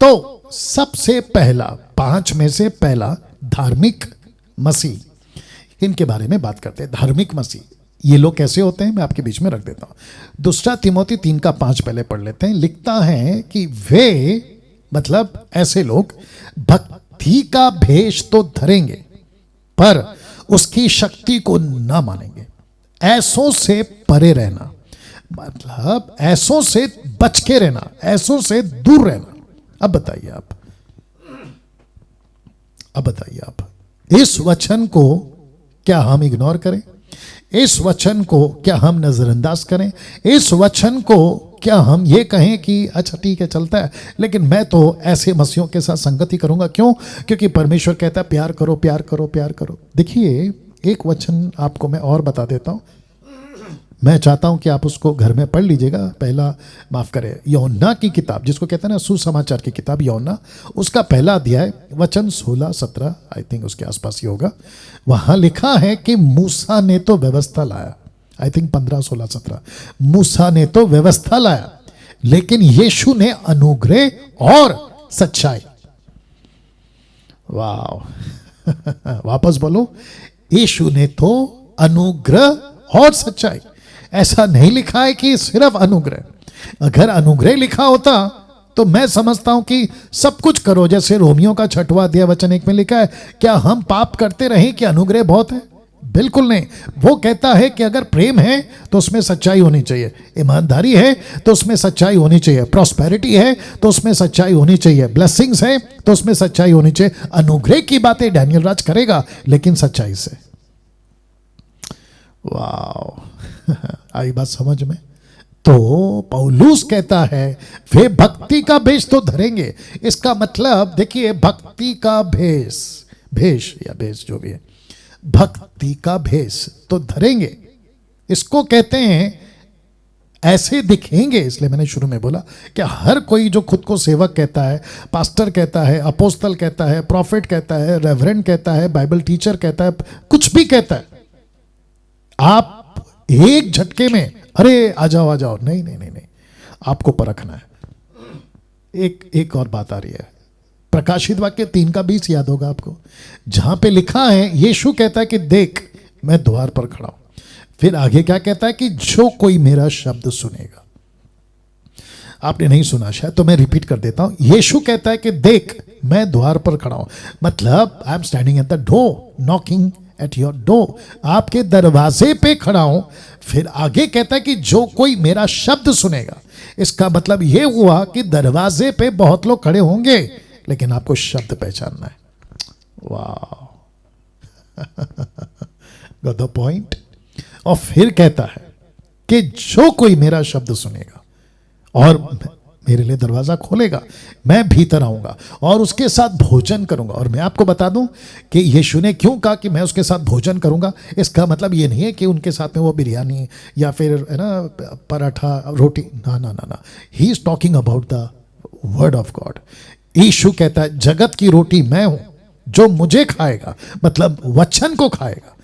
तो सबसे पहला, 5 में से पहला धार्मिक मसीह, इनके बारे में बात करते हैं। धार्मिक मसीह ये लोग कैसे होते हैं, मैं आपके बीच में रख देता हूं। दूसरा तिमोथी 3:5 पहले पढ़ लेते हैं। लिखता है कि वे, मतलब ऐसे लोग, भक्ति का भेष तो धरेंगे पर उसकी शक्ति को ना मानेंगे। ऐसों से परे रहना, मतलब ऐसों से बच के रहना, ऐसों से दूर रहना। अब बताइए आप, इस वचन को क्या हम इग्नोर करें? इस वचन को क्या हम नजरअंदाज करें? इस वचन को क्या हम ये कहें कि अच्छा ठीक है चलता है, लेकिन मैं तो ऐसे मसीहों के साथ संगति करूंगा? क्यों? क्योंकि परमेश्वर कहता है प्यार करो, प्यार करो, प्यार करो। देखिए, एक वचन आपको मैं और बता देता हूं, मैं चाहता हूं कि आप उसको घर में पढ़ लीजिएगा। पहला, माफ करें, यूहन्ना की किताब, जिसको कहते हैं ना सुसमाचार की किताब यूहन्ना, उसका पहला अध्याय वचन 16-17 आई थिंक उसके आसपास ही होगा। वहां लिखा है कि मूसा ने तो व्यवस्था लाया, आई थिंक 15, 16, 17, मूसा ने तो व्यवस्था लाया, लेकिन यीशु ने अनुग्रह और सच्चाई। वाह वापस बोलो, यीशु ने तो अनुग्रह और सच्चाई। ऐसा नहीं लिखा है कि सिर्फ अनुग्रह। अगर अनुग्रह लिखा होता तो मैं समझता हूं कि सब कुछ करो, जैसे रोमियो का 6वां अध्याय वचन 1 में लिखा है। क्या हम पाप करते रहें कि अनुग्रह बहुत है? बिल्कुल नहीं। वो कहता है कि अगर प्रेम है तो उसमें सच्चाई होनी चाहिए, ईमानदारी है तो उसमें सच्चाई होनी चाहिए, प्रॉस्पेरिटी है तो उसमें सच्चाई होनी चाहिए, ब्लेसिंग्स है तो उसमें सच्चाई होनी चाहिए। अनुग्रह की बातें डैनियल राज करेगा, लेकिन सच्चाई से। वाह आई बात समझ में? तो पौलुस कहता है वे भक्ति का भेष तो धरेंगे। इसका मतलब देखिए, भक्ति का भेष या भेष जो भी है, भक्ति का भेष तो धरेंगे। इसको कहते हैं ऐसे दिखेंगे। इसलिए मैंने शुरू में बोला कि हर कोई जो खुद को सेवक कहता है, पास्टर कहता है, अपोस्तल कहता है, प्रॉफिट कहता है, रेवरेंड कहता है, बाइबल टीचर कहता है, कुछ भी कहता है, आप एक झटके में अरे आ जाओ, नहीं, आपको परखना है। एक और बात आ रही है, प्रकाशित वाक्य 3:20 याद होगा आपको, जहां पे लिखा है, यीशु कहता है कि देख मैं द्वार पर खड़ा हूं। फिर आगे क्या कहता है कि जो कोई मेरा शब्द सुनेगा। आपने नहीं सुना शायद, तो मैं रिपीट कर देता हूं। यीशु कहता है कि देख मैं द्वार पर खड़ा हूं, मतलब I am standing at the door, knocking at your door, आपके दरवाजे पे खड़ा हूं। फिर आगे कहता है कि जो कोई मेरा शब्द सुनेगा। इसका मतलब यह हुआ कि दरवाजे पे बहुत लोग खड़े होंगे, लेकिन आपको शब्द पहचानना है। वाह गॉट द पॉइंट। और फिर कहता है कि जो कोई मेरा शब्द सुनेगा और मेरे लिए दरवाजा खोलेगा, मैं भीतर आऊंगा और उसके साथ भोजन करूंगा। और मैं आपको बता दूं कि यीशु ने क्यों कहा कि मैं उसके साथ भोजन करूंगा। इसका मतलब ये नहीं है कि उनके साथ में वो बिरयानी या फिर है ना पराठा रोटी, ना। He is talking about the word of God. Yeshu कहता है जगत की रोटी मैं हूं, जो मुझे खाएगा, मतलब वचन को खाएगा।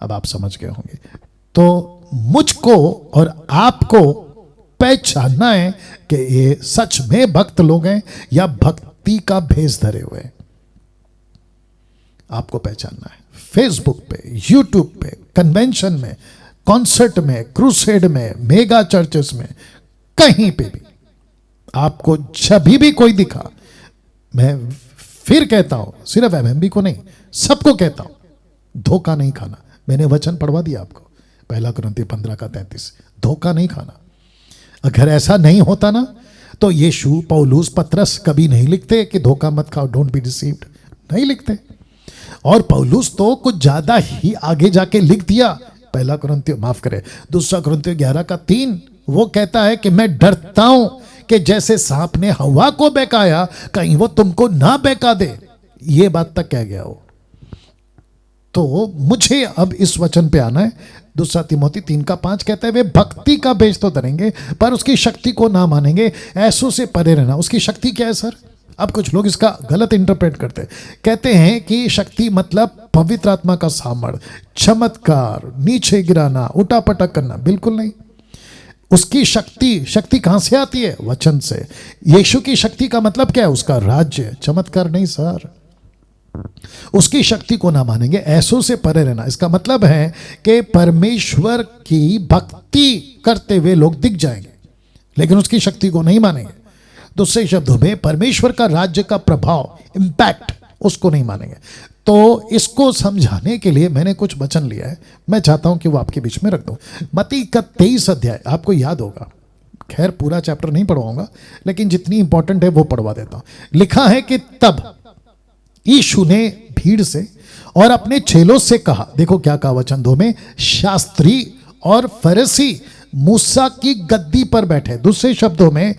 अब आप समझ गए होंगे। तो मुझको और आपको पहचानना है कि ये सच में भक्त लोग हैं या भक्ति का भेष धरे हुए हैं। आपको पहचानना है। फेसबुक पे, यूट्यूब पे, कन्वेंशन में, कॉन्सर्ट में, क्रूसेड में, मेगा चर्चेस में, कहीं पे भी आपको जब भी कोई दिखा, मैं फिर कहता हूं, सिर्फ एमएमबी को नहीं, सबको कहता हूं, धोखा नहीं खाना। मैंने वचन पढ़वा दिया आपको, 1 कुरिन्थियों 15:33, धोखा नहीं खाना। अगर ऐसा नहीं होता ना, तो यीशु, पौलुस, पतरस कभी नहीं लिखते कि धोखा मत खाओ, डोंट बी डिसीव्ड, नहीं लिखते। और पौलुस तो कुछ ज्यादा ही आगे जाके लिख दिया। 2 कुरिन्थियों 11:3 वो कहता है कि मैं डरता हूं कि जैसे सांप ने हवा को बहकाया, कहीं वो तुमको ना बहका दे। ये बात तक कह गया वो। तो मुझे अब इस वचन पे आना है। 2 तिमोथी 3:5 कहता है वे भक्ति का भेष तो धरेंगे पर उसकी शक्ति को ना मानेंगे। ऐसों से परे रहना। उसकी शक्ति क्या है सर? अब कुछ लोग इसका गलत इंटरप्रेट करते हैं, कहते हैं कि शक्ति मतलब पवित्र आत्मा का सामर्थ्य, चमत्कार, नीचे गिराना, उठापटक करना। बिल्कुल नहीं। उसकी शक्ति, शक्ति कहां से आती है? वचन से। यीशु की शक्ति का मतलब क्या है? उसका राज्य, चमत्कार नहीं सर। उसकी शक्ति को ना मानेंगे, ऐसों से परे रहना। इसका मतलब है कि परमेश्वर की भक्ति करते हुए लोग दिख जाएंगे, लेकिन उसकी शक्ति को नहीं मानेंगे। दूसरे शब्दों में परमेश्वर का राज्य का प्रभाव, इंपैक्ट, उसको नहीं मानेंगे। तो इसको समझाने के लिए मैंने कुछ वचन लिया है, मैं चाहता हूं कि वो आपके बीच में रख दूं। मत्ती का 23 अध्याय आपको याद होगा, खैर पूरा चैप्टर नहीं पढ़वाऊंगा, लेकिन जितनी इंपॉर्टेंट है वो पढ़वा देता हूं। लिखा है कि तब यीशु ने भीड़ से और अपने चेलों से कहा, देखो क्या कहा वचन 2 में, शास्त्री और फरीसी मूसा की गद्दी पर बैठे। दूसरे शब्दों में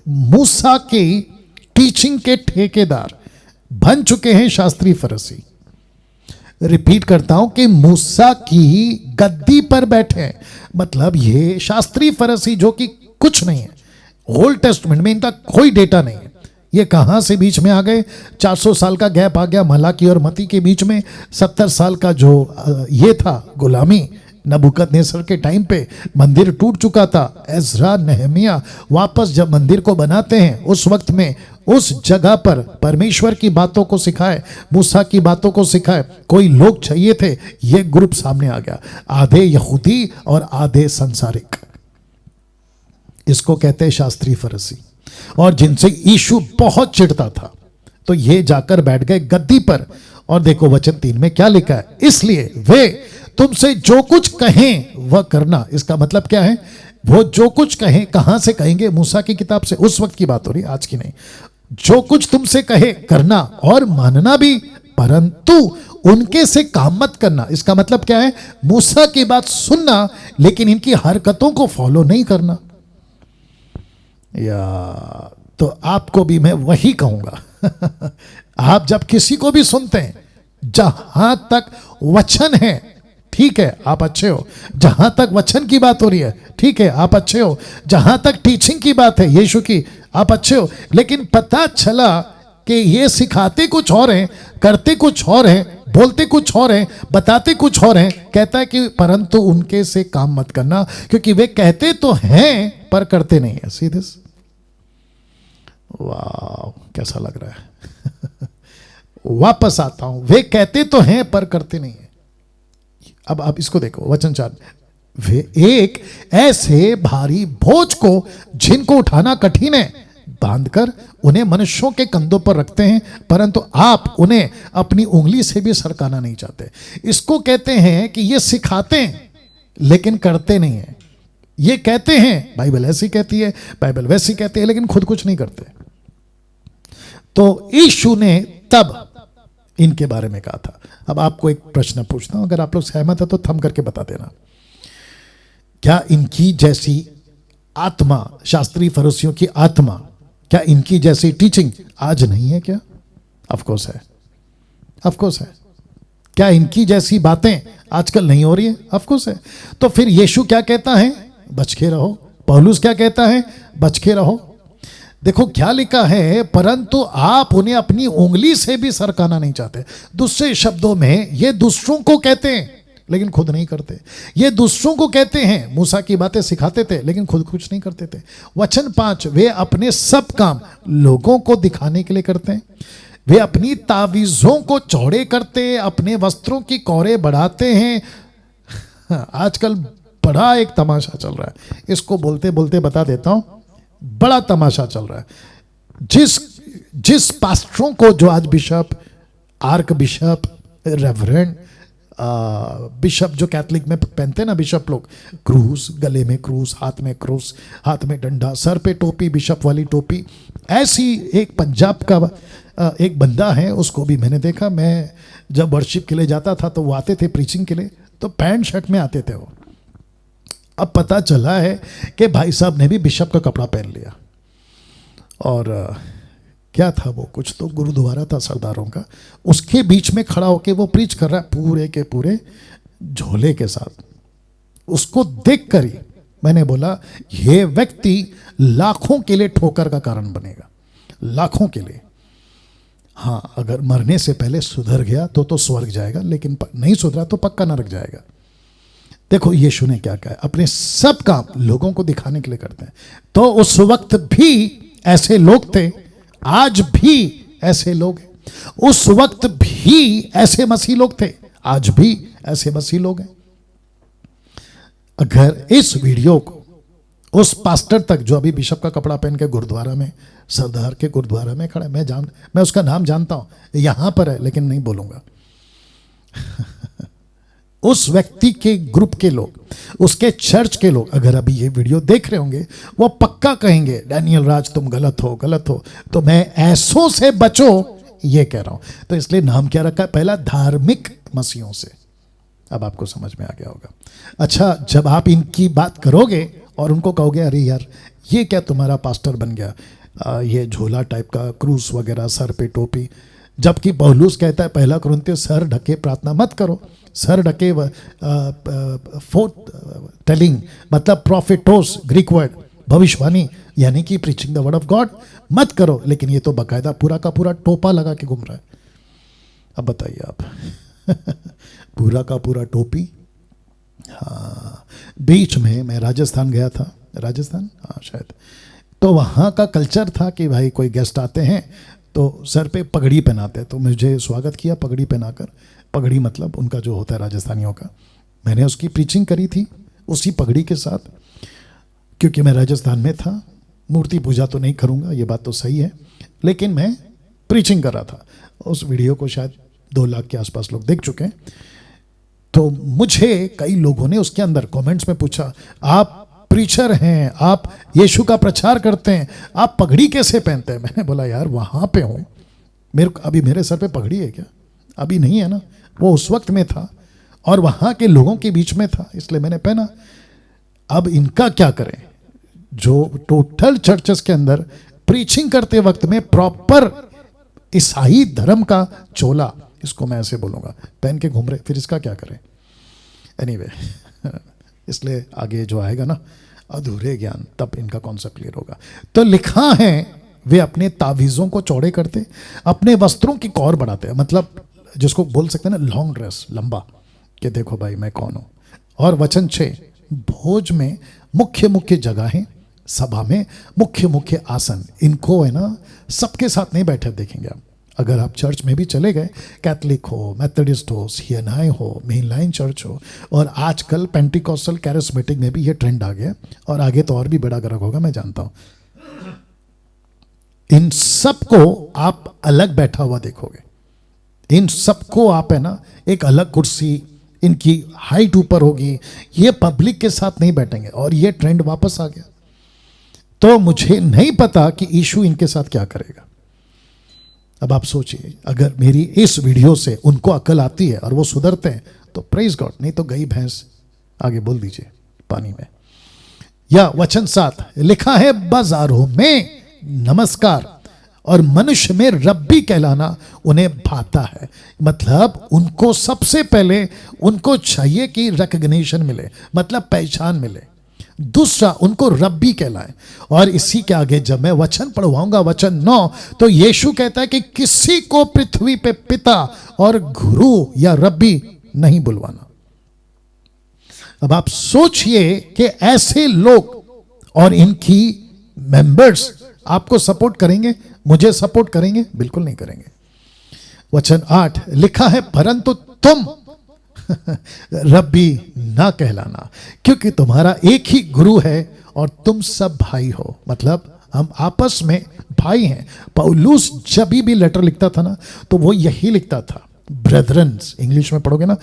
मूसा की टीचिंग के ठेकेदार बन चुके हैं शास्त्री फरीसी। रिपीट करता हूं कि मूसा की गद्दी पर बैठे, मतलब ये शास्त्री फरीसी जो कि कुछ नहीं है, ओल्ड टेस्टमेंट में इनका कोई डेटा नहीं है, ये कहां से बीच में आ गए? 400 साल का गैप आ गया मलाकी और मती के बीच में। 70 साल का जो ये था गुलामी नबूकदनेस्सर के टाइम पे, मंदिर टूट चुका था। एज़रा नेहमिया वापस जब मंदिर को बनाते हैं, उस वक्त में उस जगह पर परमेश्वर की बातों को सिखाए, मूसा की बातों को सिखाए, कोई लोग चाहिए थे। ये ग्रुप सामने आ गया, आधे यहूदी और आधे संसारिक। इसको कहते हैं शास्त्री फरीसी, और जिनसे यीशु बहुत चिढ़ता था। तो ये जाकर बैठ गए गद्दी पर। और देखो वचन 3 में क्या लिखा है, इसलिए वे तुमसे जो कुछ कहें वह करना। इसका मतलब क्या है? वो जो कुछ कहें, कहां से कहेंगे? मूसा की किताब से। उस वक्त की बात हो रही, आज की नहीं। जो कुछ तुमसे कहे करना और मानना भी, परंतु उनके से काम मत करना। इसका मतलब क्या है? मूसा की बात सुनना, लेकिन इनकी हरकतों को फॉलो नहीं करना। या तो आपको भी मैं वही कहूंगा। आप जब किसी को भी सुनते हैं, जहां तक वचन है ठीक है, आप अच्छे हो। जहां तक वचन की बात हो रही है ठीक है, आप अच्छे हो। जहां तक टीचिंग की बात है यीशु की, आप अच्छे हो। लेकिन पता चला कि ये सिखाते कुछ और हैं, करते कुछ और हैं, बोलते कुछ और हैं, बताते कुछ और हैं। कहता है कि परंतु उनके से काम मत करना, क्योंकि वे कहते तो हैं पर करते नहीं है। सीधे वाह, कैसा लग रहा है? वापस आता हूं, वे कहते तो हैं पर करते नहीं है। अब आप इसको देखो वचन 4, वे एक ऐसे भारी बोझ को जिनको उठाना कठिन है बांधकर उन्हें मनुष्यों के कंधों पर रखते हैं, परंतु आप उन्हें अपनी उंगली से भी सरकाना नहीं चाहते। इसको कहते हैं कि ये सिखाते हैं लेकिन करते नहीं है। ये कहते हैं, बाइबल ऐसी कहती है, बाइबल वैसी कहती है, लेकिन खुद कुछ नहीं करते। तो यीशु ने तब इनके बारे में कहा था। अब आपको एक प्रश्न पूछता हूं, अगर आप लोग सहमत है तो थम करके बता देना। क्या इनकी जैसी आत्मा, शास्त्री फरीसियों की आत्मा, क्या इनकी जैसी टीचिंग आज नहीं है? क्या? ऑफ कोर्स है, ऑफ कोर्स है। क्या इनकी जैसी बातें आजकल नहीं हो रही है? ऑफ कोर्स है। तो फिर यीशु क्या कहता है? बच के रहो। पौलुस क्या कहता है? बच के रहो। देखो क्या लिखा है, परंतु आप उन्हें अपनी उंगली से भी सरकाना नहीं चाहते। दूसरे शब्दों में ये दूसरों को कहते हैं लेकिन खुद नहीं करते। ये दूसरों को कहते हैं, मूसा की बातें सिखाते थे लेकिन खुद कुछ नहीं करते थे। वचन 5, वे अपने सब काम लोगों को दिखाने के लिए करते हैं। वे अपनी तावीज़ों को चौड़े करते, अपने वस्त्रों की कौरे बढ़ाते हैं। आजकल बड़ा एक तमाशा चल रहा है, इसको बोलते बोलते बता देता हूं, बड़ा तमाशा चल रहा है। जिस पास्टरों को, जो आज bishop, arc bishop, reverend bishop जो कैथलिक में पहनते हैं ना बिशप लोग, क्रूस, गले में क्रूस, हाथ में क्रूस, हाथ में डंडा, सर पे टोपी, बिशप वाली टोपी। ऐसी एक पंजाब का एक बंदा है, उसको भी मैंने देखा। मैं जब वर्शिप के लिए जाता था तो वो आते थे प्रीचिंग के लिए, तो पैंट शर्ट में आते थे वो। अब पता चला है कि भाई साहब ने भी बिशप का कपड़ा पहन लिया। और क्या था वो, कुछ तो गुरुद्वारा था सरदारों का, उसके बीच में खड़ा होकर वो प्रीच कर रहा है पूरे के पूरे झोले के साथ। उसको देख कर ही मैंने बोला ये व्यक्ति लाखों के लिए ठोकर का कारण बनेगा, लाखों के लिए। हाँ, अगर मरने से पहले सुधर गया तो स्वर्ग जाएगा, लेकिन नहीं सुधरा तो पक्का नरक जाएगा। देखो यीशु ने क्या कहा, अपने सब काम लोगों को दिखाने के लिए करते हैं। तो उस वक्त भी ऐसे लोग थे, आज भी ऐसे लोग हैं। उस वक्त भी ऐसे मसीह लोग थे, आज भी ऐसे मसीह लोग हैं। अगर इस वीडियो को उस पास्टर तक जो अभी बिशप का कपड़ा पहन के गुरुद्वारा में, सरदार के गुरुद्वारा में खड़ा, मैं उसका नाम जानता हूं, यहां पर है लेकिन नहीं बोलूंगा। उस व्यक्ति के ग्रुप के लोग, उसके चर्च के लोग अगर अभी ये वीडियो देख रहे होंगे, वो पक्का कहेंगे डैनियल राज तुम गलत हो, गलत हो। तो मैं ऐसों से बचो ये कह रहा हूं। तो इसलिए नाम क्या रखा है, पहला धार्मिक मसीहों से। अब आपको समझ में आ गया होगा। अच्छा, जब आप इनकी बात करोगे और उनको कहोगे अरे यार ये क्या तुम्हारा पास्टर बन गया, ये झोला टाइप का, क्रूस वगैरह, सर पे टोपी, जबकि पौलुस कहता है पहला कुरिन्थियों सर ढके प्रार्थना मत करो। सर ढके फोर्थ टेलिंग मतलब प्रॉफिटोस, ग्रीक वर्ड भविष्यवाणी, यानी कि preaching the word of God मत करो। लेकिन ये तो बाकायदा पूरा का पूरा टोपा लगा के घूम रहा है। अब बताइए आप पूरा का पूरा टोपी। हाँ, बीच में मैं राजस्थान गया था, राजस्थान हाँ शायद, तो वहाँ का कल्चर था कि भाई कोई गेस्ट आते हैं तो सर पे पगड़ी पहनाते हैं। तो मुझे स्वागत किया पगड़ी पहनाकर। पगड़ी मतलब उनका जो होता है राजस्थानियों का, मैंने उसकी प्रीचिंग करी थी उसी पगड़ी के साथ, क्योंकि मैं राजस्थान में था। मूर्ति पूजा तो नहीं करूँगा, ये बात तो सही है, लेकिन मैं प्रीचिंग कर रहा था। उस वीडियो को शायद 2 लाख के आसपास लोग देख चुके हैं। तो मुझे कई लोगों ने उसके अंदर कमेंट्स में पूछा, आप प्रीचर हैं, आप यीशु का प्रचार करते हैं, आप पगड़ी कैसे पहनते हैं? मैंने बोला यार वहाँ पे हूँ, अभी मेरे सर पे पगड़ी है क्या? अभी नहीं है ना, वो उस वक्त में था और वहाँ के लोगों के बीच में था, इसलिए मैंने पहना। अब इनका क्या करें, जो टोटल चर्चेस के अंदर प्रीचिंग करते वक्त में प्रॉपर ईसाई धर्म का चोला, इसको मैं ऐसे बोलूँगा, पहन के घूम रहे, फिर इसका क्या करें? एनीवे इसलिए आगे जो आएगा ना अधूरे ज्ञान, तब इनका कॉन्सेप्ट क्लियर होगा। तो लिखा है वे अपने तावीज़ों को चौड़े करते, अपने वस्त्रों की कौर बढ़ाते हैं, मतलब जिसको बोल सकते हैं ना लॉन्ग ड्रेस, लंबा, कि देखो भाई मैं कौन हूँ। और वचन 6, भोज में मुख्य मुख्य जगहें, सभा में मुख्य मुख्य आसन, इनको है ना सबके साथ नहीं बैठे देखेंगे आप। अगर आप चर्च में भी चले गए, कैथलिक हो, मेथोडिस्ट हो, सीएनआई हो, मेन लाइन चर्च हो, और आजकल पेंटिकॉस्टल कैरिस्मेटिक में भी ये ट्रेंड आ गया, और आगे तो और भी बड़ा गर्क होगा मैं जानता हूँ। इन सबको आप अलग बैठा हुआ देखोगे, इन सबको आप है ना एक अलग कुर्सी, इनकी हाइट ऊपर होगी, ये पब्लिक के साथ नहीं बैठेंगे। और ये ट्रेंड वापस आ गया। तो मुझे नहीं पता कि यीशु इनके साथ क्या करेगा। अब आप सोचिए, अगर मेरी इस वीडियो से उनको अकल आती है और वो सुधरते हैं तो प्रेज गॉड, नहीं तो गई भैंस, आगे बोल दीजिए, पानी में। या वचन 7 लिखा है, बाजारों में नमस्कार और मनुष्य में रब्बी कहलाना उन्हें भाता है। मतलब उनको सबसे पहले उनको चाहिए कि रिकग्निशन मिले, मतलब पहचान मिले। दूसरा, उनको रब्बी कहलाए। और इसी के आगे जब मैं वचन पढ़वाऊंगा, वचन 9, तो यीशु कहता है कि किसी को पृथ्वी पे पिता और गुरु या रब्बी नहीं बुलवाना। अब आप सोचिए कि ऐसे लोग और इनकी मेंबर्स आपको सपोर्ट करेंगे, मुझे सपोर्ट करेंगे? बिल्कुल नहीं करेंगे। वचन 8 लिखा है, परंतु तुम रब्बी ना कहलाना, क्योंकि तुम्हारा एक ही गुरु है और तुम सब भाई हो। मतलब हम आपस में भाई हैं। पौलुस जब भी लेटर लिखता था ना, तो वो यही लिखता था, ब्रेदरन्स, इंग्लिश में पढ़ोगे ना,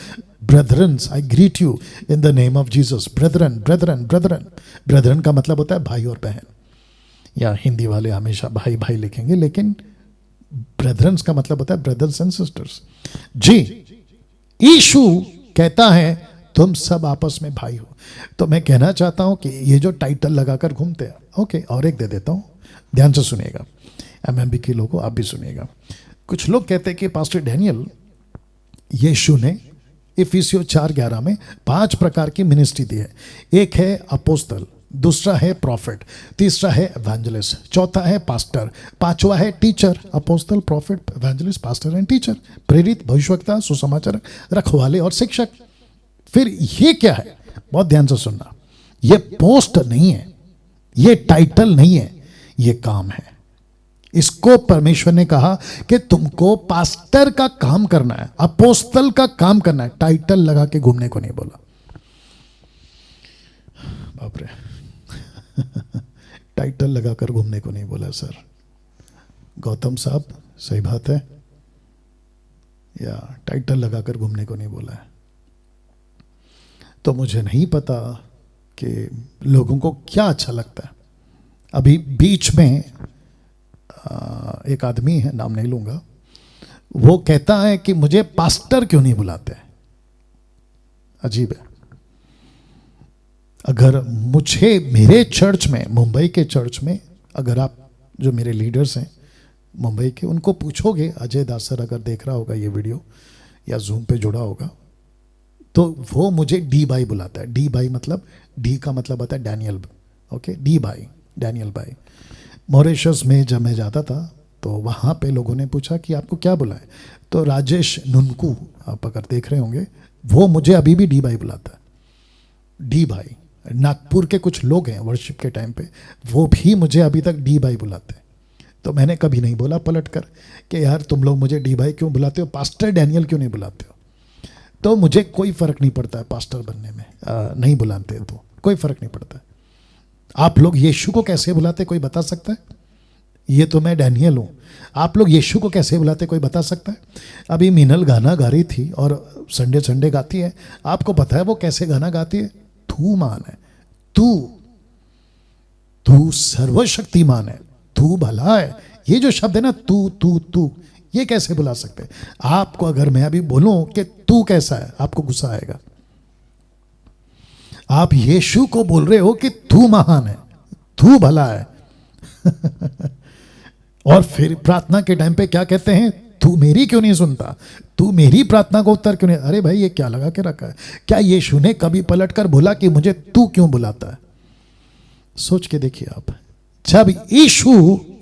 brethrens, I greet you in the name of Jesus. Brethren, brethren, brethren, brethren का मतलब होता है भाई और बहन, या हिंदी वाले हमेशा भाई भाई लिखेंगे, लेकिन ब्रेदरन्स का मतलब होता है ब्रदर्स एंड सिस्टर्स। जी, यीशु कहता है तुम सब आपस में भाई हो। तो मैं कहना चाहता हूं कि ये जो टाइटल लगाकर घूमते हैं, ओके, और एक दे देता हूं, ध्यान से सुनिएगा, एमएमबी के लोगों आप भी सुनिएगा। कुछ लोग कहते हैं कि पास्टर डैनियल, यीशु ने इफिसियों 4:11 में 5 प्रकार की मिनिस्ट्री दी है। एक है अपोस्तल, दूसरा है प्रॉफिट, तीसरा है एवेंजलिस्ट, चौथा है पास्टर, पांचवा है teacher. Apostle, prophet, evangelist, pastor and teacher. प्रेरित, भविष्यवक्ता, सुसमाचार, रखवाले और शिक्षक। फिर ये क्या है? बहुत ध्यान से सुनना, ये पोस्ट नहीं है, ये टाइटल नहीं है, ये काम है। इसको परमेश्वर ने कहा कि तुमको पास्टर का काम करना है, अपोस्तल का काम करना है। टाइटल लगा के घूमने को नहीं बोला। बाप रे टाइटल लगाकर घूमने को नहीं बोला सर। गौतम साहब सही बात है, या टाइटल लगाकर घूमने को नहीं बोला है। तो मुझे नहीं पता कि लोगों को क्या अच्छा लगता है। अभी बीच में एक आदमी है, नाम नहीं लूंगा, वो कहता है कि मुझे पास्टर क्यों नहीं बुलाते। अजीब है। अगर मुझे मेरे चर्च में, मुंबई के चर्च में, अगर आप जो मेरे लीडर्स हैं मुंबई के, उनको पूछोगे, अजय दास सर अगर देख रहा होगा ये वीडियो या जूम पे जुड़ा होगा, तो वो मुझे डी भाई बुलाता है। डी भाई मतलब, डी का मतलब होता है डैनियल, ओके, डी भाई, डैनियल भाई। मॉरिशस में जब मैं जाता था तो वहाँ पे लोगों ने पूछा कि आपको क्या बुलाए, तो राजेश नुनकू, आप अगर देख रहे होंगे, वो मुझे अभी भी डी भाई बुलाता है। डी भाई। नागपुर के कुछ लोग हैं वर्शिप के टाइम पे, वो भी मुझे अभी तक डी भाई बुलाते हैं। तो मैंने कभी नहीं बोला पलट कर कि यार तुम लोग मुझे डी भाई क्यों बुलाते हो, पास्टर डैनियल क्यों नहीं बुलाते हो। तो मुझे कोई फ़र्क नहीं पड़ता है पास्टर बनने में, नहीं बुलाते तो कोई फ़र्क नहीं पड़ता है। आप लोग यीशु को कैसे बुलाते, कोई बता सकता है? ये तो मैं डैनियल हूँ, आप लोग यीशु को कैसे बुलाते, कोई बता सकता है? अभी मीनल गाना गा रही थी और संडे संडे गाती है, आपको पता है वो कैसे गाना गाती है? तू मान है, तू सर्वशक्तिमान है, तू भला है। ये जो शब्द है ना, तू, ये कैसे बुला सकते हैं? आपको अगर मैं अभी बोलूं कि तू कैसा है, आपको गुस्सा आएगा। आप यीशु को बोल रहे हो कि तू महान है, तू भला है और फिर प्रार्थना के टाइम पे क्या कहते हैं? तू मेरी क्यों नहीं सुनता, तू मेरी प्रार्थना को उत्तर क्यों नहीं। अरे भाई ये क्या लगा के रखा है? क्या यीशु ने कभी पलट कर बोला कि मुझे तू क्यों बुलाता है? सोच के देखिए आप। जब यीशु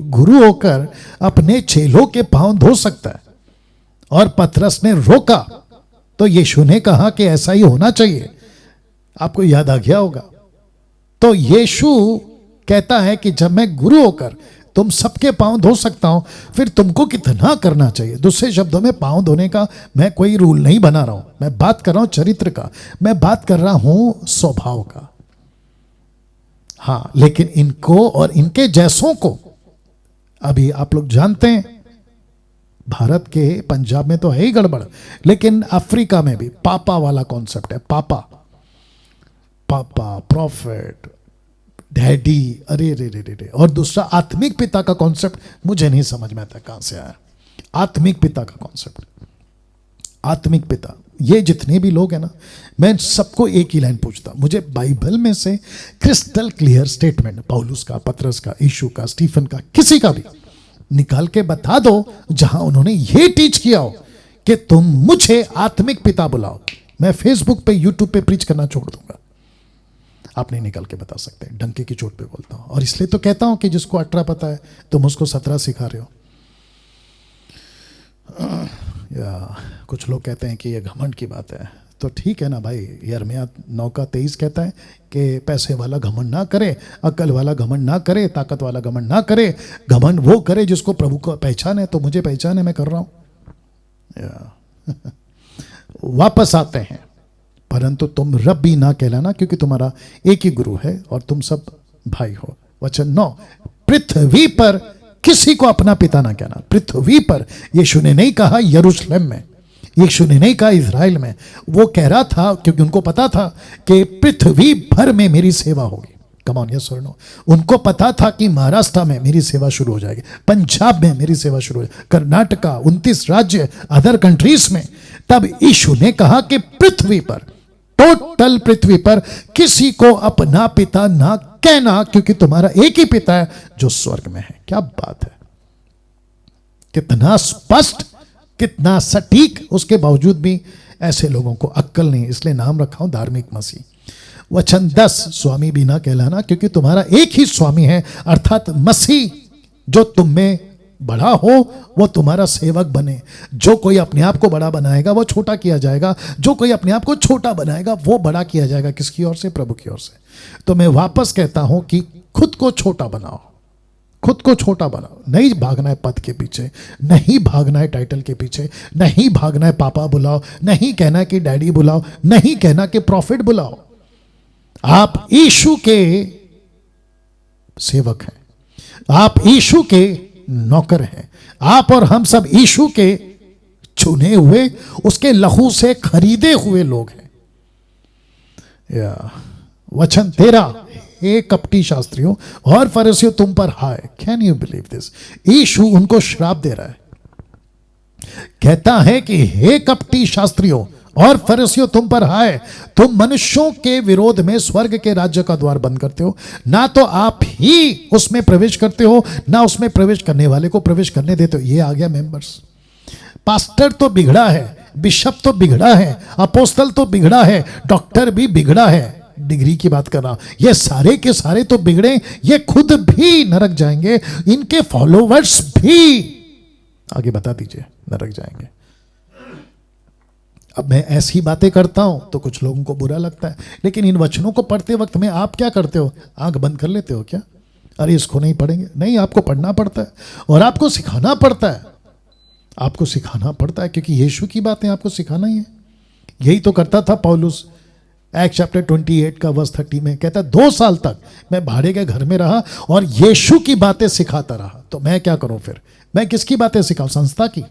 गुरु होकर अपने चेलों के पांव धो सकता है और पतरस ने रोका, तो यीशु ने कहा कि ऐसा ही होना चाहिए। आपको याद आ गया होगा। तो यीशु कहता है कि जब मैं गुरु होकर तुम सबके पांव धो सकता हूं, फिर तुमको कितना करना चाहिए। दूसरे शब्दों में, पांव धोने का मैं कोई रूल नहीं बना रहा हूं, मैं बात कर रहा हूं चरित्र का, मैं बात कर रहा हूं स्वभाव का। हाँ, लेकिन इनको और इनके जैसों को अभी आप लोग जानते हैं, भारत के पंजाब में तो है ही गड़बड़, लेकिन अफ्रीका में भी पापा वाला कॉन्सेप्ट है। पापा, प्रॉफिट, डैडी, अरे रे रे रे। और दूसरा आत्मिक पिता का कॉन्सेप्ट मुझे नहीं समझ में आता कहां से आया। आत्मिक पिता का कॉन्सेप्ट, आत्मिक पिता, ये जितने भी लोग हैं ना, मैं सबको एक ही लाइन पूछता, मुझे बाइबल में से क्रिस्टल क्लियर स्टेटमेंट, पौलुस का, पतरस का, यीशु का, स्टीफन का, किसी का भी निकाल के बता दो जहां उन्होंने ये टीच किया हो कि तुम मुझे आत्मिक पिता बुलाओ। मैं फेसबुक पे, यूट्यूब पे प्रीच करना छोड़ दूंगा। आप नहीं निकाल के बता सकते, डंके की चोट पे बोलता हूं। और इसलिए तो कहता हूं कि जिसको 18 पता है तुम उसको 17 सिखा रहे हो। या कुछ लोग कहते हैं कि ये घमंड की बात है, तो ठीक है ना भाई। यिर्मयाह 9:23 कहता है कि पैसे वाला घमंड ना करे, अक्ल वाला घमंड ना करे, ताकत वाला घमंड ना करे। घमंड वो करे जिसको प्रभु को पहचान है। तो मुझे पहचान है, मैं कर रहा हूं। वापस आते हैं, परंतु तुम रब्बी ना कहलाना, क्योंकि तुम्हारा एक ही गुरु है और तुम सब भाई हो। वचन 9, पृथ्वी पर किसी को अपना पिता ना कहना। पृथ्वी पर, यीशु ने नहीं कहा यरूशलेम में, यीशु ने नहीं कहा इजराइल में। वो कह रहा था क्योंकि उनको पता था कि पृथ्वी भर में मेरी सेवा होगी। कम ऑन, यस और नो। उनको पता था कि महाराष्ट्र में मेरी सेवा शुरू हो जाएगी, पंजाब में मेरी सेवा शुरू हो जाएगी, कर्नाटका, 29 राज्य, अदर कंट्रीज में। तब यीशु ने कहा कि पृथ्वी पर, टोटल पृथ्वी पर किसी को अपना पिता ना कहना, क्योंकि तुम्हारा एक ही पिता है जो स्वर्ग में है। क्या बात है, कितना स्पष्ट, कितना सटीक। उसके बावजूद भी ऐसे लोगों को अक्ल नहीं, इसलिए नाम रखा हूं धार्मिक मसीह। वचन 10, स्वामी भी ना कहलाना, क्योंकि तुम्हारा एक ही स्वामी है, अर्थात मसीह जो तुम में बड़ा हो वो तुम्हारा सेवक बने। जो कोई अपने आप को बड़ा बनाएगा वो छोटा किया जाएगा, जो कोई अपने आप को छोटा बनाएगा वो बड़ा किया जाएगा। किसकी ओर से? प्रभु की ओर से। तो मैं वापस कहता हूं कि खुद को छोटा बनाओ, खुद को छोटा बनाओ। नहीं भागना है पद के पीछे, नहीं भागना है टाइटल के पीछे, नहीं भागना है पापा बुलाओ, नहीं कहना कि डैडी बुलाओ, नहीं कहना कि प्रॉफिट बुलाओ। आप यीशु के सेवक हैं, आप यीशु के नौकर हैं। आप और हम सब यीशु के चुने हुए, उसके लहू से खरीदे हुए लोग हैं। वचन 13, हे कपटी शास्त्रियों और फरीसियों तुम पर हाय। Can you believe this? Yeshu उनको श्राप दे रहा है, कहता है कि हे कपटी शास्त्रियों और फरीसियों तुम पर हाय, तुम मनुष्यों के विरोध में स्वर्ग के राज्य का द्वार बंद करते हो। ना तो आप ही उसमें प्रवेश करते हो, ना उसमें प्रवेश करने वाले को प्रवेश करने देते हो। ये आ गया मेंबर्स। पास्टर तो बिगड़ा है, बिशप तो बिगड़ा है, अपोस्तल तो बिगड़ा है, डॉक्टर भी बिगड़ा है, डिग्री की बात कर रहा हूं। ये सारे के सारे तो बिगड़े, ये खुद भी नरक जाएंगे, इनके फॉलोवर्स भी, आगे बता दीजिए, नरक जाएंगे। अब मैं ऐसी बातें करता हूं तो कुछ लोगों को बुरा लगता है, लेकिन इन वचनों को पढ़ते वक्त में आप क्या करते हो? आंख बंद कर लेते हो क्या? अरे इसको नहीं पढ़ेंगे। नहीं, आपको पढ़ना पड़ता है और आपको सिखाना पड़ता है। आपको सिखाना पड़ता है क्योंकि यीशु की बातें आपको सिखाना ही है। यही तो करता था पौलुस। एक्ट चैप्टर 28 का वर्स 30 में कहता है 2 साल तक मैं भाड़े के घर में रहा और यीशु की बातें सिखाता रहा। तो मैं क्या करूं फिर? मैं किसकी बातें सिखाऊं? संस्था की?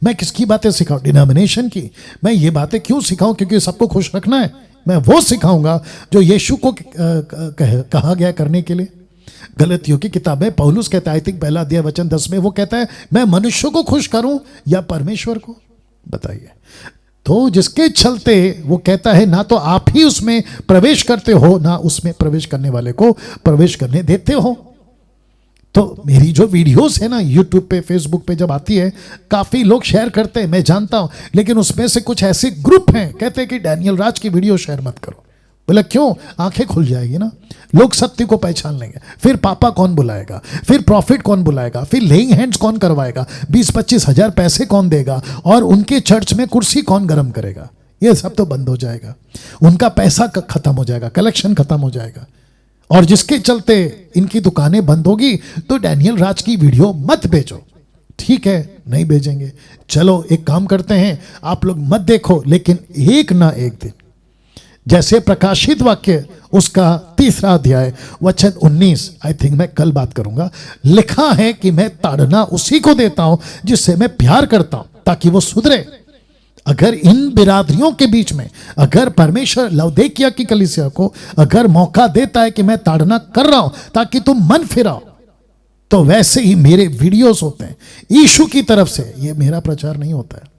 मैं किसकी बातें सिखाऊं? डिनोमिनेशन की? मैं ये बातें क्यों सिखाऊं? क्योंकि सबको खुश रखना है। मैं वो सिखाऊंगा जो यीशु को कहा गया करने के लिए। गलतियों की किताब में पौलुस कहता है, आई थिंक पहला अध्याय वचन 10 में वो कहता है, मैं मनुष्यों को खुश करूं या परमेश्वर को? बताइए। तो जिसके चलते वो कहता है ना तो आप ही उसमें प्रवेश करते हो, ना उसमें प्रवेश करने वाले को प्रवेश करने देते हो। तो मेरी जो वीडियोस है ना यूट्यूब पे, फेसबुक पे जब आती है, काफी लोग शेयर करते हैं, मैं जानता हूं, लेकिन उसमें से कुछ ऐसे ग्रुप हैं कहते हैं कि डैनियल राज की वीडियो शेयर मत करो। बोला क्यों? आंखें खुल जाएगी ना, लोग सत्य को पहचान लेंगे। फिर पापा कौन बुलाएगा, फिर प्रॉफिट कौन बुलाएगा, फिर लेइंग हैंड्स कौन करवाएगा, 20-25 हजार पैसे कौन देगा, और उनके चर्च में कुर्सी कौन गर्म करेगा? ये सब तो बंद हो जाएगा, उनका पैसा खत्म हो जाएगा, कलेक्शन खत्म हो जाएगा। और जिसके चलते इनकी दुकानें बंद होगी, तो डैनियल राज की वीडियो मत भेजो। ठीक है, नहीं भेजेंगे। चलो एक काम करते हैं, आप लोग मत देखो, लेकिन एक ना एक दिन, जैसे प्रकाशित वाक्य उसका 3 अध्याय वचन 19, आई थिंक मैं कल बात करूंगा, लिखा है कि मैं ताड़ना उसी को देता हूं जिससे मैं प्यार करता हूं, ताकि वो सुधरे। अगर इन बिरादरियों के बीच में अगर परमेश्वर लवोदिकिया की कलीसिया को अगर मौका देता है कि मैं ताड़ना कर रहा हूं ताकि तुम मन फिराओ, तो वैसे ही मेरे वीडियोस होते हैं यीशु की तरफ से। ये मेरा प्रचार नहीं होता है,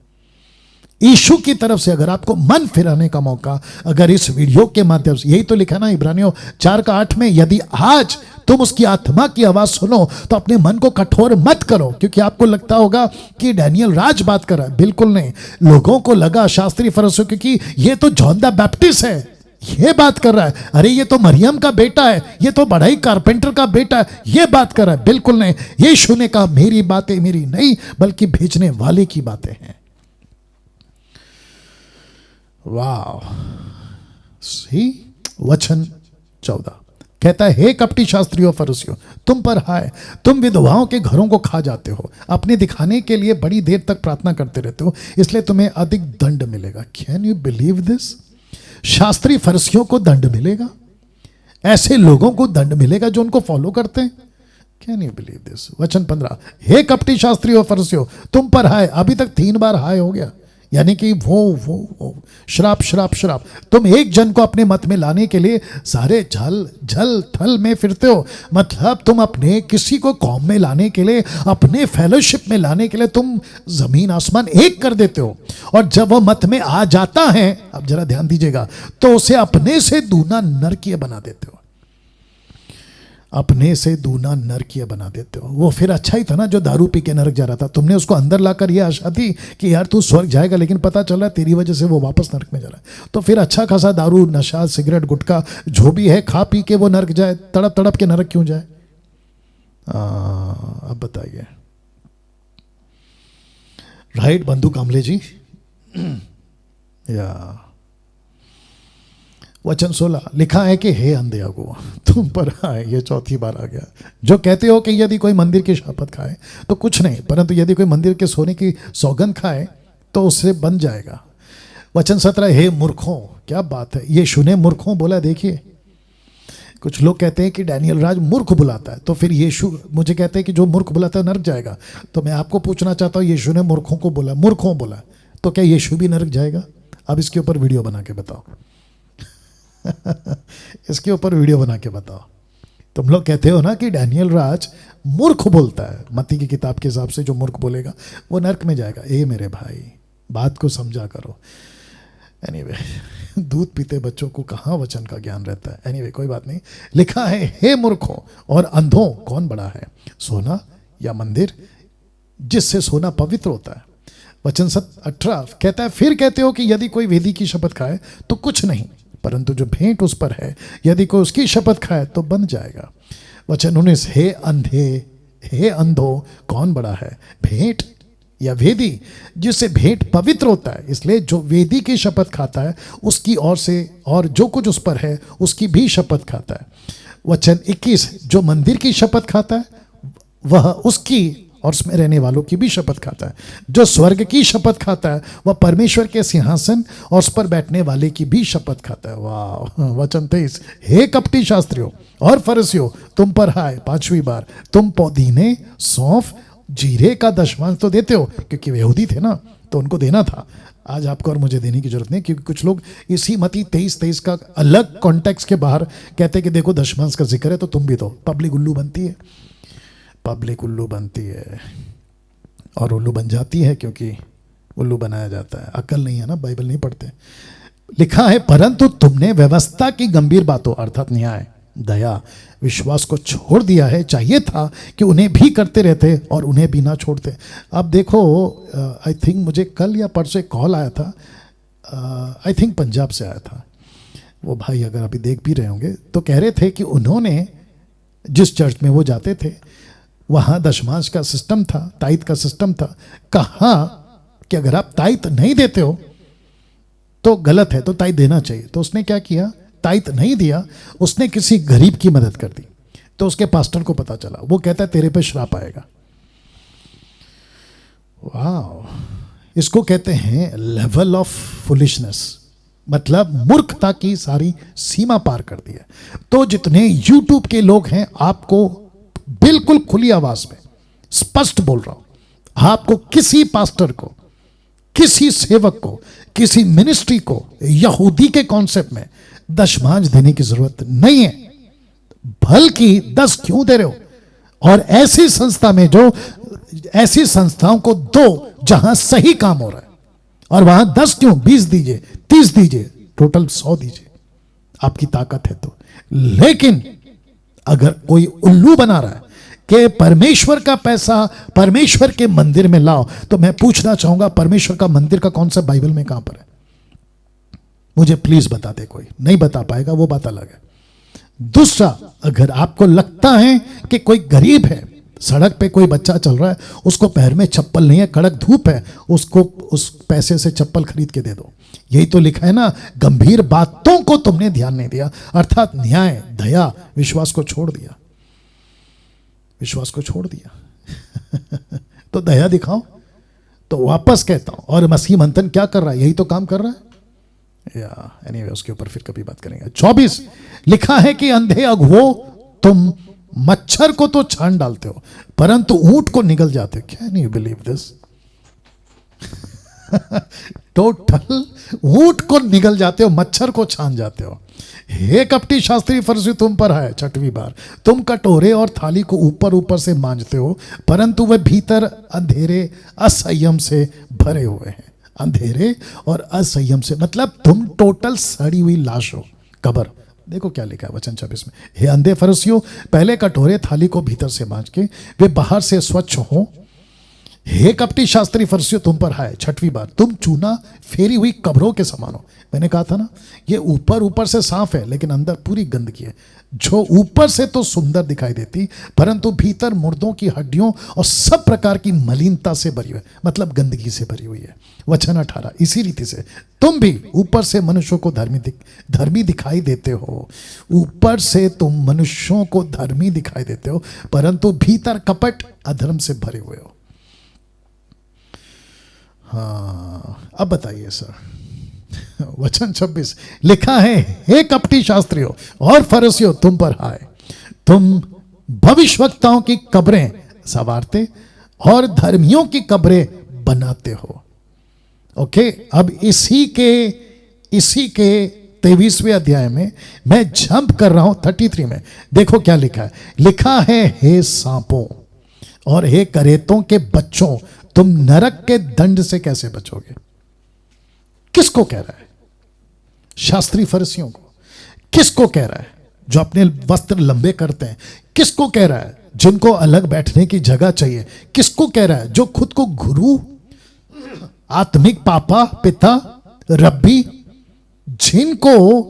यीशु की तरफ से अगर आपको मन फिराने का मौका, अगर इस वीडियो के माध्यम से, यही तो लिखा ना इब्रानियों 4:8 में, यदि आज तुम उसकी आत्मा की आवाज सुनो तो अपने मन को कठोर मत करो। क्योंकि आपको लगता होगा कि डैनियल राज बात कर रहा है, बिल्कुल नहीं। लोगों को लगा शास्त्री फरीसियों क्योंकि ये तो जॉन द बैप्टिस्ट है, ये बात कर रहा है, अरे ये तो मरियम का बेटा है, ये तो बढ़ई कारपेंटर का बेटा है, ये बात कर रहा है। बिल्कुल नहीं। यीशु ने कहा मेरी बातें मेरी नहीं बल्कि भेजने वाले की बातें हैं। वाह। सी वचन 14 कहता है, हे कपटी शास्त्रियों फरीसियों तुम पर हाय, तुम विधवाओं के घरों को खा जाते हो, अपने दिखाने के लिए बड़ी देर तक प्रार्थना करते रहते हो, इसलिए तुम्हें अधिक दंड मिलेगा। Can you believe this? शास्त्री फरीसियों को दंड मिलेगा, ऐसे लोगों को दंड मिलेगा जो उनको फॉलो करते हैं। Can you believe this? वचन 15, हे कपटी शास्त्रियों फरीसियों तुम पर हाय। अभी तक 3 बार हाय हो गया, यानी कि वो श्राप श्राप श्राप। तुम एक जन को अपने मत में लाने के लिए सारे झल थल में फिरते हो। मतलब तुम अपने किसी को कौम में लाने के लिए, अपने फेलोशिप में लाने के लिए तुम जमीन आसमान एक कर देते हो, और जब वो मत में आ जाता है, अब जरा ध्यान दीजिएगा, तो उसे अपने से दूना नरकीय बना देते हो। अपने से दूना नरकीय बना देते हो। वो फिर अच्छा ही था ना जो दारू पी के नरक जा रहा था, तुमने उसको अंदर लाकर यह आशा थी कि यार तू स्वर्ग जाएगा, लेकिन पता चल रहा है तेरी वजह से वो वापस नरक में जा रहा है। तो फिर अच्छा खासा दारू नशा सिगरेट गुटखा जो भी है खा पी के वो नरक जाए, तड़प तड़प के नरक क्यों जाए? अब बताइए। राइट बंधु कामले जी। या वचन 16 लिखा है कि हे अंधे अगुआ तुम पर आए, ये चौथी बार आ गया, जो कहते हो कि यदि कोई मंदिर की शपथ खाए तो कुछ नहीं, परंतु यदि कोई मंदिर के सोने की सौगंध खाए तो उससे बन जाएगा। वचन 17 हे मूर्खों, क्या बात है, यीशु ने मूर्खों बोला। देखिए कुछ लोग कहते हैं कि डैनियल राज मूर्ख बुलाता है, तो फिर यीशु मुझे कहते हैं कि जो मूर्ख बुलाता है नरक जाएगा। तो मैं आपको पूछना चाहता हूँ, यीशु ने मूर्खों को बोला, मूर्खों बोला, तो क्या यीशु भी नरक जाएगा? अब इसके ऊपर वीडियो बना के बताओ। इसके ऊपर वीडियो बना के बताओ। तुम लोग कहते हो ना कि डैनियल राज मूर्ख बोलता है, मत्ती की किताब के हिसाब से जो मूर्ख बोलेगा वो नरक में जाएगा। ए मेरे भाई, बात को समझा करो। एनीवे दूध पीते बच्चों को कहाँ वचन का ज्ञान रहता है। एनीवे कोई बात नहीं। लिखा है हे मूर्खों और अंधों, कौन बड़ा है, सोना या मंदिर जिससे सोना पवित्र होता है? वचन 18 कहता है फिर कहते हो कि यदि कोई वेदी की शपथ खाए तो कुछ नहीं, परंतु जो भेंट उस पर है यदि कोई उसकी शपथ खाए तो बन जाएगा। वचन 19 हे अंधे, हे अंधो, कौन बड़ा है, भेंट या वेदी जिससे भेंट पवित्र होता है? इसलिए जो वेदी की शपथ खाता है उसकी ओर से और जो कुछ उस पर है उसकी भी शपथ खाता है। वचन 21 जो मंदिर की शपथ खाता है वह उसकी और उसमें रहने वालों की भी शपथ खाता है। जो स्वर्ग की शपथ खाता है वह परमेश्वर के सिंहासन और उस पर बैठने वाले की भी शपथ खाता है। वाह। वचन 23 हे कपटी शास्त्रियों और फरीसियों, तुम पर हाय, 5वीं बार, तुम पुदीने, सौंफ, जीरे का दशमांश तो देते हो, क्योंकि वे यहूदी थे ना तो उनको देना था। आज आपको और मुझे देने की जरूरत नहीं, क्योंकि कुछ लोग इसी मत्ती 23 का अलग कॉन्टेक्स्ट के बाहर कहते हैं कि देखो दशमांश का जिक्र है तो तुम भी दो। पब्लिक उल्लू बनती है, पब्लिक उल्लू बनती है, और उल्लू बन जाती है क्योंकि उल्लू बनाया जाता है। अकल नहीं है ना, बाइबल नहीं पढ़ते। लिखा है परंतु तुमने व्यवस्था की गंभीर बातों अर्थात न्याय, दया, विश्वास को छोड़ दिया है। चाहिए था कि उन्हें भी करते रहते और उन्हें भी ना छोड़ते। अब देखो, आई थिंक मुझे कल या परसों कॉल आया था, आई थिंक पंजाब से आया था। वो भाई अगर अभी देख भी रहे होंगे तो कह रहे थे कि उन्होंने जिस चर्च में वो जाते थे वहाँ दशमांश का सिस्टम था, ताइत का सिस्टम था। कहा कि अगर आप ताइत नहीं देते हो तो गलत है, तो ताइत देना चाहिए। तो उसने क्या किया, ताइत नहीं दिया, उसने किसी गरीब की मदद कर दी। तो उसके पास्टर को पता चला, वो कहता है तेरे पे श्राप आएगा। वाह। इसको कहते हैं लेवल ऑफ फुलिशनेस, मतलब मूर्खता की सारी सीमा पार कर दी है। तो जितने यूट्यूब के लोग हैं, आपको बिल्कुल खुली आवाज में स्पष्ट बोल रहा हूं, आपको किसी पास्टर को, किसी सेवक को, किसी मिनिस्ट्री को यहूदी के कॉन्सेप्ट में दशमांश देने की जरूरत नहीं है। बल्कि 10 क्यों दे रहे हो? और ऐसी संस्था में जो, ऐसी संस्थाओं को दो जहां सही काम हो रहा है, और वहां 10 क्यों, 20 दीजिए, 30 दीजिए, टोटल 100 दीजिए, आपकी ताकत है तो। लेकिन अगर कोई उल्लू बना रहा है कि परमेश्वर का पैसा परमेश्वर के मंदिर में लाओ, तो मैं पूछना चाहूंगा परमेश्वर का मंदिर का कॉन्सेप्ट बाइबल में कहां पर है? मुझे प्लीज बता दे। कोई नहीं बता पाएगा, वो बात अलग है। दूसरा, अगर आपको लगता है कि कोई गरीब है, सड़क पे कोई बच्चा चल रहा है, उसको पैर में चप्पल नहीं है, कड़क धूप है, उसको उस पैसे से चप्पल खरीद के दे दो। यही तो लिखा है ना, गंभीर बातों को तुमने ध्यान नहीं दिया, अर्थात न्याय, दया, विश्वास को छोड़ दिया, विश्वास को छोड़ दिया। तो दया दिखाओ। तो वापस कहता हूं, और मसीह मंथन क्या कर रहा है? यही तो काम कर रहा है। या एनीवे उसके ऊपर फिर कभी बात करेंगे। 24 लिखा है कि अंधे अगुओ, तुम मच्छर को तो छान डालते हो परंतु ऊंट को निगल जाते हो। Can you believe this? Total ऊंट को निगल जाते हो, मच्छर को छान जाते हो। हे कपटी शास्त्री फरीसी, तुम पर है, 6वीं बार, तुम कटोरे और थाली को ऊपर ऊपर से मांजते हो परंतु वे भीतर अंधेरे असंयम से भरे हुए हैं। अंधेरे और असंयम से मतलब तुम टोटल सड़ी हुई लाश हो, कब्र। देखो क्या लिखा है वचन 26 में, हे अंधे फरीसियों, पहले कटोरे थाली को भीतर से मांज के वे बाहर से स्वच्छ हो हे कपटी शास्त्री फरसियों तुम पर हाय, 6वीं बार, तुम चूना फेरी हुई कब्रों के समान हो। मैंने कहा था ना, ये ऊपर ऊपर से साफ है लेकिन अंदर पूरी गंदगी है। जो ऊपर से तो सुंदर दिखाई देती, परंतु भीतर मुर्दों की हड्डियों और सब प्रकार की मलिनता से भरी हुई है, मतलब गंदगी से भरी हुई है। वचन 18, इसी रीति से तुम भी ऊपर से मनुष्यों को धर्मी दिखाई देते हो। ऊपर से तुम मनुष्यों को धर्मी दिखाई देते हो, परंतु भीतर कपट अधर्म से भरे हुए हो। हाँ, अब बताइए सर। वचन 26 लिखा है, हे कपटी शास्त्रियों और फरीसियों तुम पर हाय, तुम भविष्यवक्ताओं की कब्रें संवारते और धर्मियों की कब्रें बनाते हो। ओके, अब इसी के 23वें अध्याय में मैं जंप कर रहा हूं 33 में। देखो क्या लिखा है। लिखा है, हे सांपों और हे करेतों के बच्चों, तुम नरक के दंड से कैसे बचोगे। किसको कह रहा है? शास्त्री फरीसियों को। किसको कह रहा है? जो अपने वस्त्र लंबे करते हैं। किसको कह रहा है? जिनको अलग बैठने की जगह चाहिए। किसको कह रहा है? जो खुद को गुरु, आत्मिक पापा, पिता, रब्बी, जिनको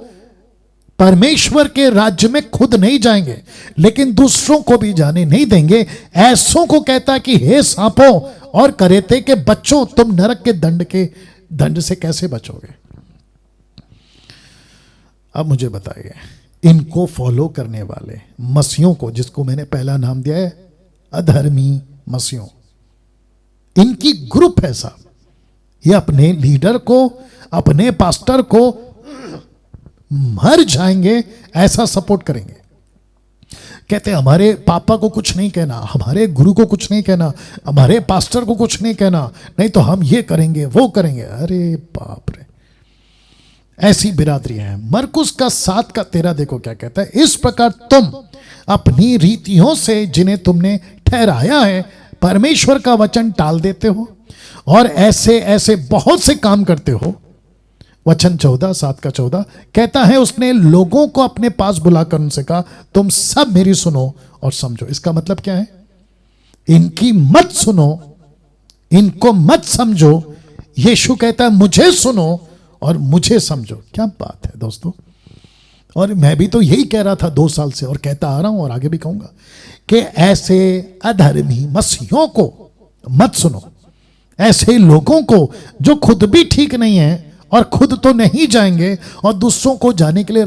परमेश्वर के राज्य में खुद नहीं जाएंगे लेकिन दूसरों को भी जाने नहीं देंगे, ऐसों को कहता है कि हे सांपों और करेते के बच्चों, तुम नरक के दंड से कैसे बचोगे। अब मुझे बताइए, इनको फॉलो करने वाले मसीहों को, जिसको मैंने पहला नाम दिया है अधर्मी मसीहों, इनकी ग्रुप है साहब। ये अपने लीडर को, अपने पास्टर को मर जाएंगे ऐसा सपोर्ट करेंगे। कहते हमारे पापा को कुछ नहीं कहना, हमारे गुरु को कुछ नहीं कहना, हमारे पास्टर को कुछ नहीं कहना, नहीं तो हम ये करेंगे वो करेंगे। अरे बाप रे, ऐसी बिरादरी है। मरकुस का 7:13 देखो क्या कहता है। इस प्रकार तुम अपनी रीतियों से जिन्हें तुमने ठहराया है परमेश्वर का वचन टाल देते हो और ऐसे ऐसे बहुत से काम करते हो। वचन 7:14 कहता है, उसने लोगों को अपने पास बुलाकर उनसे कहा, तुम सब मेरी सुनो और समझो। इसका मतलब क्या है? इनकी मत सुनो, इनको मत समझो। यीशु कहता है मुझे सुनो और मुझे समझो। क्या बात है दोस्तों। और मैं भी तो यही कह रहा था 2 साल से और कहता आ रहा हूं और आगे भी कहूंगा कि ऐसे अधर्मी मसीहों को मत सुनो, ऐसे लोगों को जो खुद भी ठीक नहीं है और खुद तो नहीं जाएंगे और दूसरों को जाने के लिए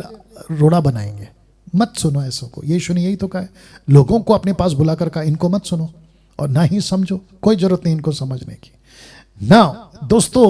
रोड़ा बनाएंगे। मत सुनो ऐसों को। यीशु ने यही तो कहा है, लोगों को अपने पास बुलाकर कहा इनको मत सुनो और ना ही समझो। कोई जरूरत नहीं इनको समझने की। ना दोस्तों,